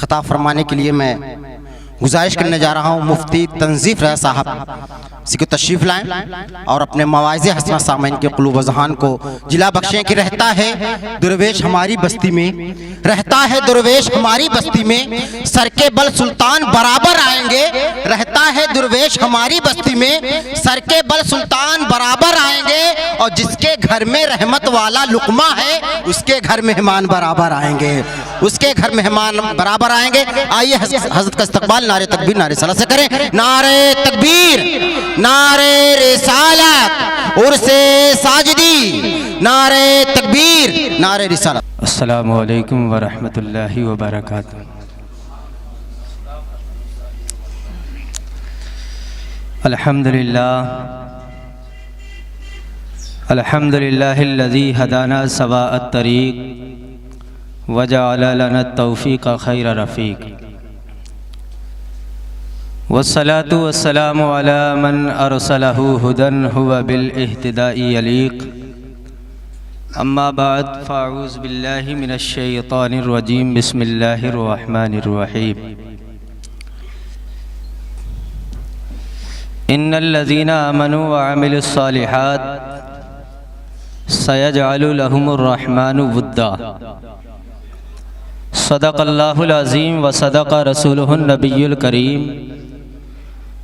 खिताब फरमाने के लिए मैं गुजारिश करने जा रहा हूँ मुफ्ती तंजीफ रहा साहब इसी को तशरीफ़ लाएं और अपने मवाइज़े हसना सामईन के क़ुलूब व ज़हान को जिला बख्शें कि रहता है दुर्वेश हमारी बस्ती में, रहता है दुर्वेश हमारी बस्ती में, सर के बल सुल्तान बराबर आएंगे। रहता है दुर्वेश हमारी बस्ती में, सर के बल सुल्तान बराबर आएंगे। और जिसके घर में रहमत वाला लुक़मा है उसके घर मेहमान बराबर आएंगे, उसके घर मेहमान बराबर आएंगे। आइए हज़रत का इस्तक़बाल नारे तकबीर नारे सलात से करें। नारे तकबीर, नारे रिसालत, उर्से साजिदी, नारे तकबीर, नारे रिसालत। अस्सलामु अलैकुम व रहमतुल्लाहि व बरकातुहू। अल्हम्दुलिल्लाहिल्लज़ी हदाना सवाअत तरीक़ व जअल लना तौफ़ीक़ खैर रफ़ीक़। वस्सलातु वस्सलामु अला मन अरसलहु हुदन हुवा बिल इह्तिदाई यलीक़। अम्मा बाद फ़अऊज़ु बिल्लाहि मिनश शैतानिर रजीम। बिस्मिल्लाहिर रहमानिर रहीम। इन्नल लज़ीना आमनू व अमिलुस सालिहात सयजअलु लहुमुर रहमानु वुद्दा। सदक़ल्लाहुल अज़ीम व सदक़ रसूलुहुन नबियुल करीम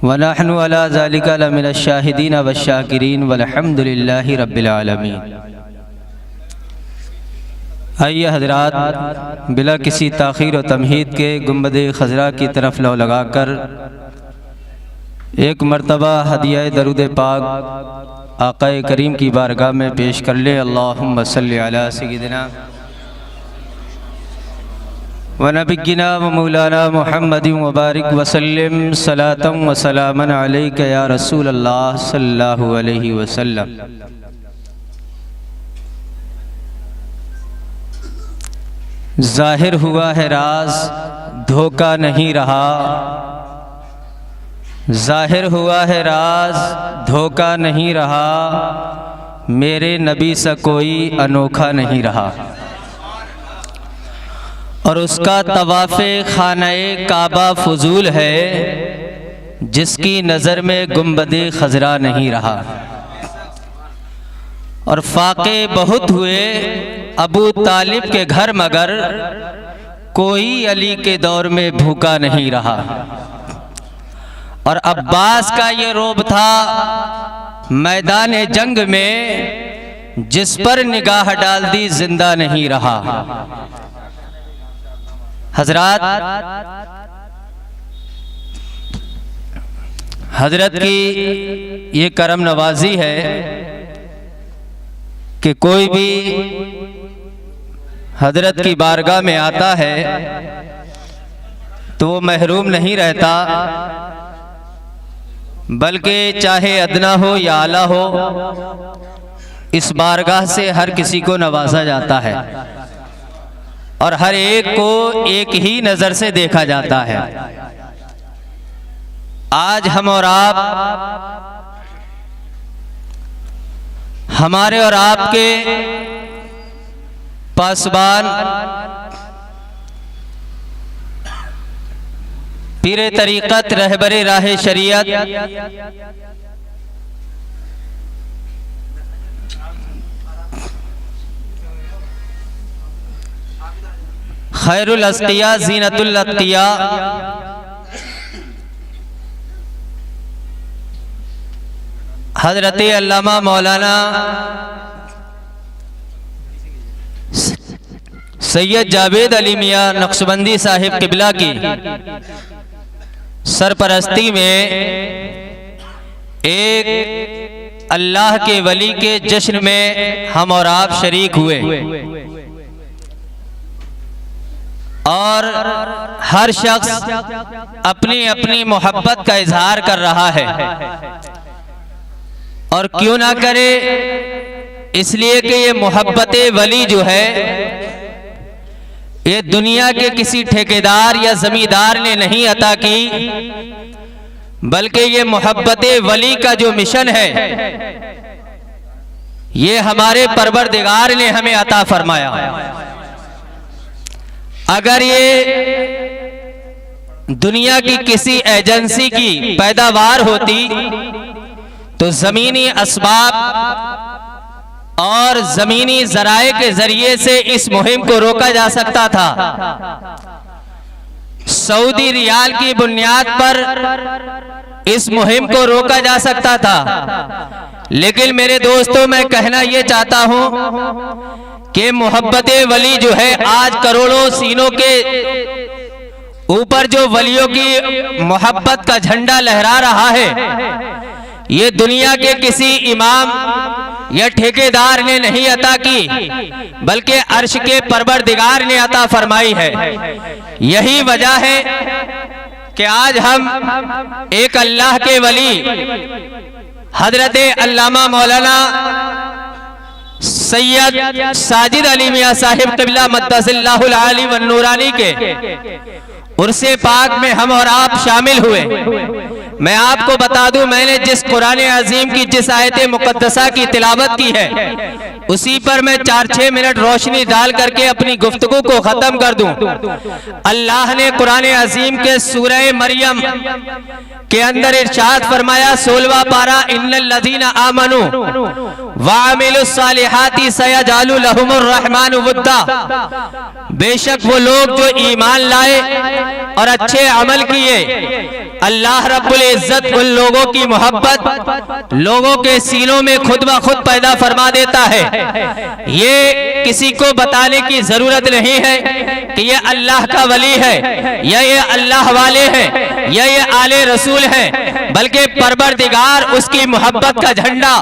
व नहनु अला ज़ालिका लमिनश शाहिदीन व शाकिरीन वल्हम्दुलिल्लाहि रब्बिल आलमीन। आइए हज़रात, बिला किसी ताख़ीर व तमहीद के गुंबद खज़रा की तरफ लौ लगाकर एक मरतबा हदिया दरूद पाक आक़ाए करीम की बारगाह में पेश कर ले। अल्लाहुम्मा सल्लि अला सय्यिदिना व नबिय्यिना व मौलाना मुहम्मदिन व बारिक व सल्लिम सलातन व सलामन अलैका या रसूल अल्लाह सल्लल्लाहु अलैहि वसल्लम। ज़ाहिर हुआ है राज धोखा नहीं रहा, ज़ाहिर हुआ है राज धोखा नहीं रहा, मेरे नबी सा कोई अनोखा नहीं रहा। और उसका तवाफ़े खानाए काबा फजूल है जिसकी नज़र में गुंबदे खज़रा नहीं रहा। और फाक़े बहुत हुए अबू तालिब के घर मगर कोई अली के दौर में भूखा नहीं रहा। और अब्बास का ये रोब था मैदान जंग में जिस पर निगाह डाल दी जिंदा नहीं रहा। हजरात, हजरत की ये करम नवाजी है कि कोई भी हजरत की बारगाह में आता है तो वो महरूम नहीं रहता, बल्कि चाहे अदना हो या आला हो, इस बारगाह से हर किसी को नवाजा जाता है और हर एक को एक ही नज़र से देखा जाता है। आज हम और आप, हमारे और आपके पासबान पीरे तरीक़त रहबरे राह शरीयत खैरुल अस्किया ज़ीनतुल अत्किया हज़रत अल्लामा मौलाना सैयद जावेद अली मियाँ नक्शबंदी साहिब किबला की सरपरस्ती में एक अल्लाह के वली के जश्न में हम और आप शरीक हुए और हर शख्स अपनी अपनी मोहब्बत का इजहार कर रहा है। और क्यों ना करे, इसलिए कि ये मोहब्बत वली जो है ये दुनिया के किसी ठेकेदार या जमींदार ने नहीं अता की, बल्कि ये मोहब्बत वली का जो मिशन है ये हमारे परवरदिगार ने हमें अता फरमाया। अगर ये दुनिया की किसी एजेंसी की पैदावार होती तो ज़मीनी असबाब और ज़मीनी ज़राए के ज़रिए से इस मुहिम को रोका जा सकता था। सऊदी रियाल की बुनियाद पर इस मुहिम को रोका जा सकता था। लेकिन मेरे दोस्तों, मैं कहना ये चाहता हूं कि मोहब्बत वली जो है आज करोड़ों सीनों के ऊपर जो वलियों की मोहब्बत का झंडा लहरा रहा है, ये दुनिया के किसी इमाम या ठेकेदार ने नहीं अता की, बल्कि अर्श के परवरदिगार ने अता फरमाई है। यही वजह है कि आज हम एक अल्लाह के वली हजरत अल्लामा मौलाना सैयद साजिद अली मियां साहिब क़िबला मद्दसिल्लाहुल आली वन नूरानी के उर्से पाक में हम और आप शामिल हुए। मैं आपको बता दूं, मैंने जिस कुरान अजीम की जिस आयत मुकद्दसा की तिलावत की है, उसी पर मैं 4-6 मिनट रोशनी डाल करके अपनी गुफ्तगू को खत्म कर दूं। अल्लाह ने कुरान अजीम के सूरह मरियम के अंदर इरशाद फरमाया, 16वां पारा, इन्नल लज़ीना आमनू व अमिलुस सालिहाति सयजअलु लहुमुर रहमानु वुद्दा। बेशक वो लोग जो ईमान लाए और अच्छे अमल किए, अल्लाह रब्बुल इज्जत उन लोगों की मोहब्बत लोगों के सीनों में खुद ब खुद पैदा फरमा देता है। ये किसी को बताने की जरूरत नहीं है कि ये अल्लाह का वली है या ये अल्लाह वाले हैं या ये आले रसूल हैं, बल्कि परवरदिगार उसकी मोहब्बत का झंडा,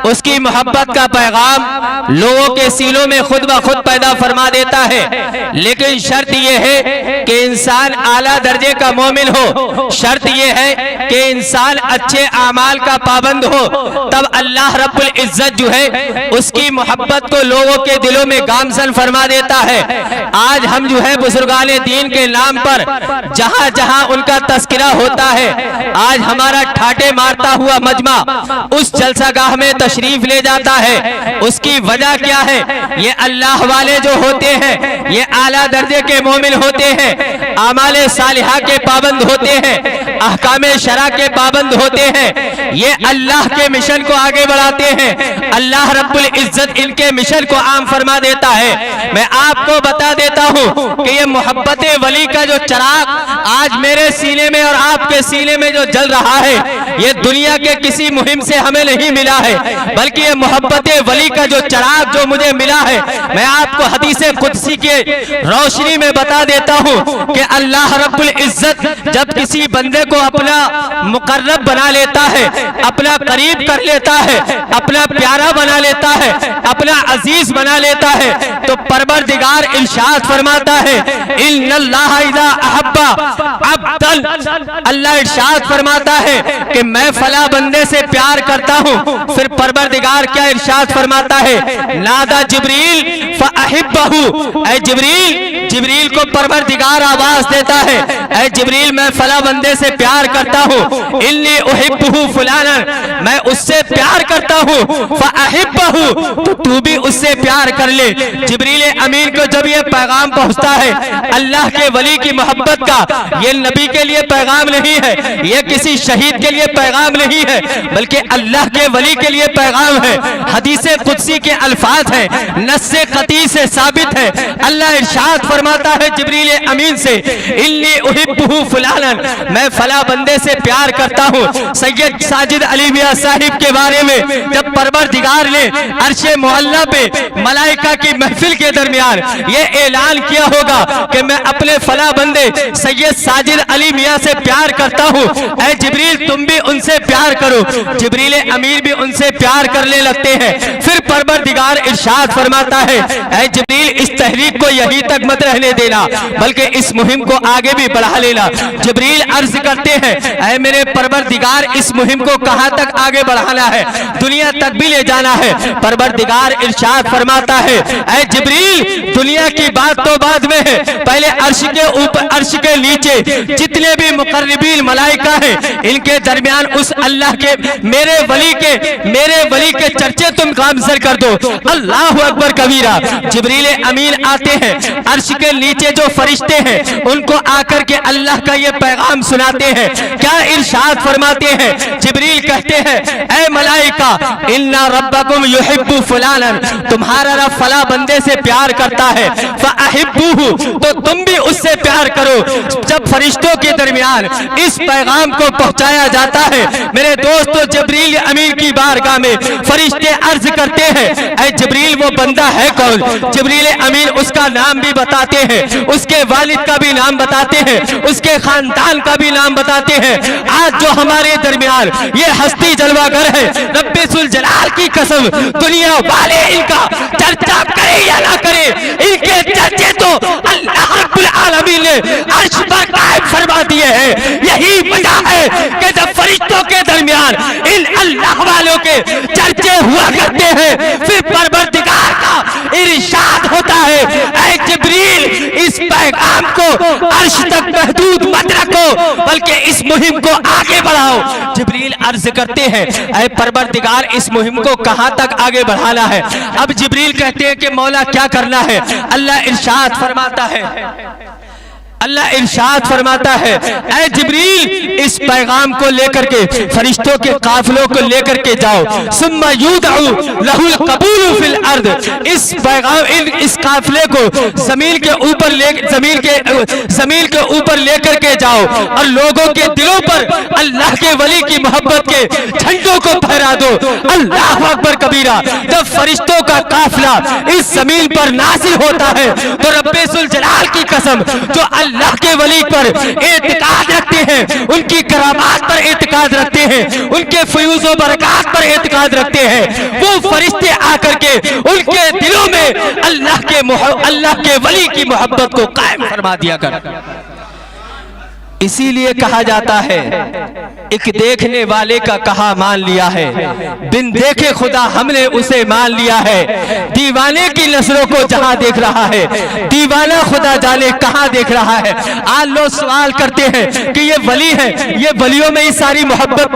उसकी मोहब्बत का पैगाम लोगों के सीनों में खुद ब खुद पैदा फरमा देता है। लेकिन शर्त यह है कि इंसान आला दर्जे का मोमिन हो, शर्त यह है कि इंसान अच्छे आमाल का पाबंद हो, तब अल्लाह रब्बुल इज्जत जो है उसकी मोहब्बत को लोगों के दिलों में गामजन फरमा देता है। आज हम जो है बुजुर्गाने दीन के नाम पर जहां जहां उनका तस्करा होता है, आज हमारा ठाटे मारता हुआ मजमा उस जलसागाह में तशरीफ ले जाता है। उसकी वजह क्या है? ये अल्लाह वाले जो होते हैं, ये आला दर्जे के मोमिन होते हैं, आमाले सालिहा के पाबंद होते हैं, अहकामे शरा के पाबंद होते हैं, ये अल्लाह के मिशन को आगे बढ़ाते हैं। अल्लाह रब्बुल इज्जत इनके मिशन को आम फरमा देता है। मैं आपको बता देता हूं कि ये मोहब्बत वली का जो चिराग आज मेरे सीने में और आपके सीने में जो जल रहा है, ये दुनिया के किसी मुहिम से हमें नहीं मिला है, बल्कि ये मोहब्बत वली का जो चिराग जो मुझे मिला है, मैं आपको हदीसे कुदसी के रोशनी में बता देता हूं कि अल्लाह रब्बुल इज्जत जब किसी बंदे को अपना मुकर्रब बना लेता है, अपना करीब कर लेता है, अपना प्यारा बना लेता है, अपना अजीज बना लेता है, तो परवरदिगार इरशाद फरमाता है, इन्नल्लाह इज़ा अहब्बा अब्दन, अल्लाह इरशाद फरमाता है कि मैं फला बंदे से प्यार करता हूं। फिर परवरदिगार क्या इरशाद फरमाता है, नादा जिब्रील फअहिब्बहु, ऐ जिब्रील, जिब्रील को परवरदिगार आवाज देता है, ऐ जिब्रील मैं फला बंदे से प्यार करता हूँ, इन्नी उहिब्बुहु फुलानन, मैं उससे प्यार करता हूँ, फअहिब्बहु, तो तू भी उससे प्यार कर ले। जिब्रील अमीन को जब ये पैगाम पहुँचता है अल्लाह के वली की मोहब्बत का, ये नबी के लिए पैगाम नहीं है, ये किसी शहीद के लिए पैगाम नहीं है, बल्कि अल्लाह के वली के लिए पैगाम है। हदीसे कुदसी के अल्फाज है, नस्से कती से साबित है। अल्लाह इरशाद फरमाता है जिब्रील अमीन से, इन्नी उहिब्बुहु फुलानन, मैं फला बंदे से प्यार करता हूँ। सैयद साजिद अली मियां साहिब के बारे में जब परवरदिगार ने अर्शे मुअल्ला पे मलाइका की महफिल के दरमियान ये ऐलान किया होगा कि मैं अपने फला बंदे सैयद साजिद अली मियां से प्यार करता हूँ, ऐ जिब्रील तुम भी उनसे प्यार करो। जिब्रील अमीर भी उनसे प्यार करने लगते हैं। फिर परवरदिगार इरशाद फरमाता है, ऐ जिब्रील इस तहरीक को यहीं तक मत रहने देना, बल्कि इस मुहिम को आगे भी बढ़ा लेना। जिब्रील अर्ज कर करते हैं, ऐ मेरे परवरदिगार इस मुहिम को कहां तक आगे बढ़ाना है, दुनिया तक भी ले जाना है। परवरदिगार इरशाद फरमाता है, ऐ जिब्रील दुनिया की बात तो बाद में है, पहले अर्श के ऊपर अर्श के नीचे जितने भी मुकर्रबीन मलाइका हैं इनके दरमियान उस अल्लाह के मेरे वली के चर्चे तुम गामसर कर दो। अल्लाह अकबर कबीरा। जिब्रील अमीन आते हैं, अर्श के नीचे जो फरिश्ते हैं उनको आकर के अल्लाह का ये पैगाम सुनाते हैं। क्या इरशाद फरमाते हैं, जिब्रील कहते हैं, ऐ मलाइका इन्ना रब्बकुम युहिब्बु फुलानन, तुम्हारा रब फला बंदे से प्यार करता है, फअहिब्बुहु, तो तुम भी उससे प्यार करो। जब फरिश्तों के दरमियान इस पैगाम को पहुंचाया जाता है, मेरे दोस्तों जिब्रील अमीन की बारगाह में फरिश्ते अर्ज करते हैं, ऐ जिब्रील वो बंदा है कौन? जिब्रील अमीन उसका नाम भी बताते हैं, उसके वालिद का भी नाम बताते हैं, उसके खानदान का भी नाम बताते हैं। आज जो हमारे दरमियान ये हस्ती जलवागर है, रब्बे सुल जलाल की कसम दुनिया वाले इनका चर्चा करे या ना करे, इनके चर्चे तो अल्लाह रब्बुल आलमीन ने अर्श पर कायम फरमा दिए हैं। यही वजह है कि जब फरिश्तों के दरमियान इन अल्लाह वालों के चर्चे हुआ करते हैं, फिर परवरदिगार का इरशाद होता है, ऐ जिब्रील इस पैगाम को अर्श तक महदूद मत रखो, बल्कि इस मुहिम को आगे बढ़ाओ। जिब्रील अर्ज करते हैं, ऐ परवरदिगार इस मुहिम को कहां तक आगे बढ़ाना है? अब जिब्रील कहते हैं कि मौला क्या करना है? अल्लाह इरशाद फरमाता है, ऐ जिब्रील इस पैगाम को लेकर के फरिश्तों के काफिलों को लेकर के जाओ, सुम्मा युदउ लहुल कबूल फिल अर्द, इस पैगाम इस काफिले को जमीन के ऊपर लेकर के जाओ और लोगों के दिलों पर अल्लाह के वली की मोहब्बत के झंडों को फहरा दो। अल्लाह अकबर कबीरा। जब फरिश्तों का काफिला इस जमीन पर नाज़िल होता है तो रब्बे सुल जलाल की कसम जो अल्लाह के वली पर एतकाद रखते हैं, उनकी करामात पर एतकाद रखते हैं, उनके फयूज़ व बरकात पर एतकाद रखते हैं, वो फरिश्ते आकर के उनके दिलों में अल्लाह के वली की मोहब्बत को कायम फरमा दिया कर। इसीलिए कहा जाता है, एक देखने वाले का कहा मान लिया है, बिन देखे खुदा हमने उसे मान लिया है। दीवाने की नजरों को जहां देख रहा है, दीवाना खुदा जाने कहां देख रहा है। आज लोग सवाल करते हैं कि ये वली है, ये वलियों में ही सारी मोहब्बत,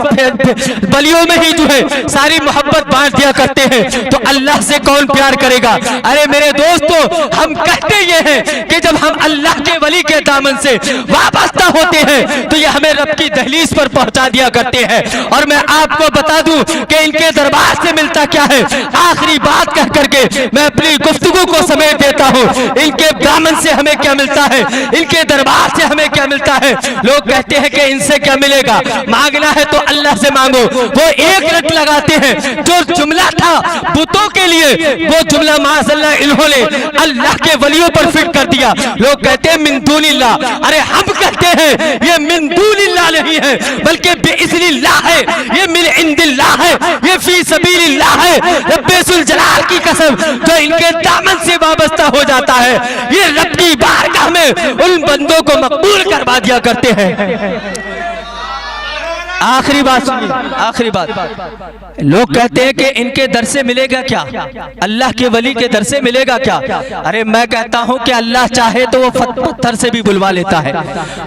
वलियों में ही जो है सारी मोहब्बत बांट दिया करते हैं, तो अल्लाह से कौन प्यार करेगा? अरे मेरे दोस्तों, हम कहते ये हैं कि जब हम अल्लाह के वली के दामन से वाबस्ता होते हैं तो ये हमें रब की दहलीज पर पहुंचा दिया करते हैं। और मैं आपको बता दूं कि इनके दरबार से मिलता क्या है। आखिरी बात कह करके मैं अपनी गुफ्तगू को समेट देता हूं। इनके दामन से हमें क्या मिलता है, इनके दरबार से हमें क्या मिलता है। लोग कहते हैं कि इनसे क्या मिलेगा, मांगना है तो अल्लाह से मांगो। वो एक रट लगाते हैं, जो जुमला था बुतों के लिए, वो जुमला माज़अल्लाह इन्होंने अल्लाह के वलियों पर फिट कर दिया। लोग कहते हैं मिन दूनिल्लाह, अरे हम कहते हैं ये मिन दूनिल्लाह नहीं है, बल्कि बिइज़्निल्लाह है, ये मिन इंदिल्लाह है, ये फी सबीलिल्लाह है। रब्बे सुल जलाल की कसम जो इनके दामन से वाबस्ता हो जाता है, ये रब की बारगाह में उन बंदों को मकबूल करवा दिया करते हैं। आखिरी बात सुनिए, आखिरी बात। लोग कहते हैं कि इनके दर से मिलेगा क्या, अल्लाह के वली के दर से मिलेगा क्या। अरे मैं कहता हूं कि अल्लाह चाहे तो वो पत्थर से भी बुलवा लेता है,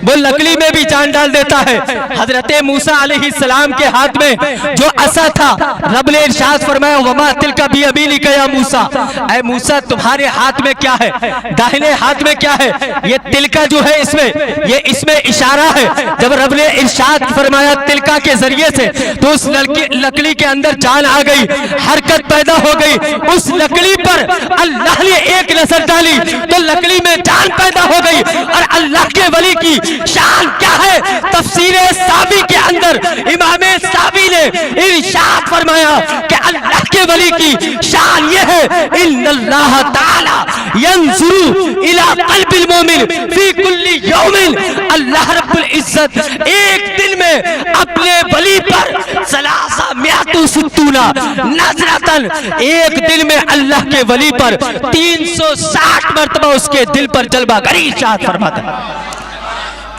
वो लकड़ी में भी जान डाल देता है। हजरत मूसा अलैहिस्सलाम के हाथ में जो असा था, रब ने इरशाद फरमाया, वमा तिलका बियमीनिका या मूसा, ऐ मूसा तुम्हारे हाथ में क्या है, दाहिने हाथ में क्या है। ये तिलका जो है इसमें इशारा है। जब रब ने इरशाद फरमाया तिलका के जरिए से, तो उस लकड़ी के अंदर जान आ गई, हरकत पैदा हो गई। उस लकड़ी पर अल्लाह ने एक नजर डाली तो लकड़ी में जान पैदा हो गई। और अल्लाह के वली की शान क्या है, तफसीर सावी के अंदर इमाम सावी ने इरशाद फरमाया कि अल्लाह के वली की शान ये है, इन्नल्लाह ताला यंजुरु इला क़ल्बिल मोमिन फी कुल्ली यौमिन। अल्लाह रब्बुल इज्जत एक दिन में अपने वली पर सलासा मियातु सित्तूना नजरतन, एक दिन में अल्लाह के वली पर 360 मरतबा उसके दिल पर जलवा गरी इरशाद फरमाता है।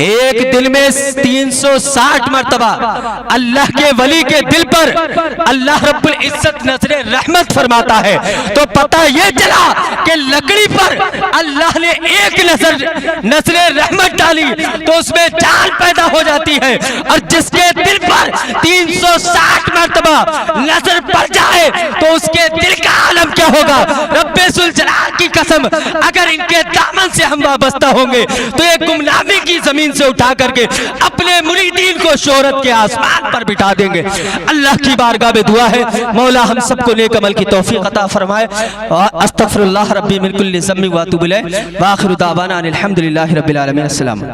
एक दिल में 360 मर्तबा अल्लाह के वली के दिल पर अल्लाह रब्बुल इज्जत नजरे रहमत फरमाता है। तो पता ये चला कि लकड़ी पर अल्लाह ने एक नजरे रहमत डाली तो उसमें जान पैदा हो जाती है, और जिसके दिल पर 360 मर्तबा नजर पड़ जाए तो उसके दिल का आलम क्या होगा। रब्बे जुल जलाल की कसम, अगर इनके दामन से हम वाबस्ता होंगे तो एक गुमनामी की जमीन से उठा करके अपने मुरीदीन को शोहरत के आसमान पर बिठा देंगे। अल्लाह की बारगाह में दुआ है मौला हम सबको नेक अमल की तौफीक अता फरमाए। अस्तगफिरुल्लाह रब्बी मिन कुल्ली ज़म्बि व अतूबु इलैह व आखिरु दावाना अनिल हम्दुलिल्लाहि रब्बिल आलमीन। अस्सलाम।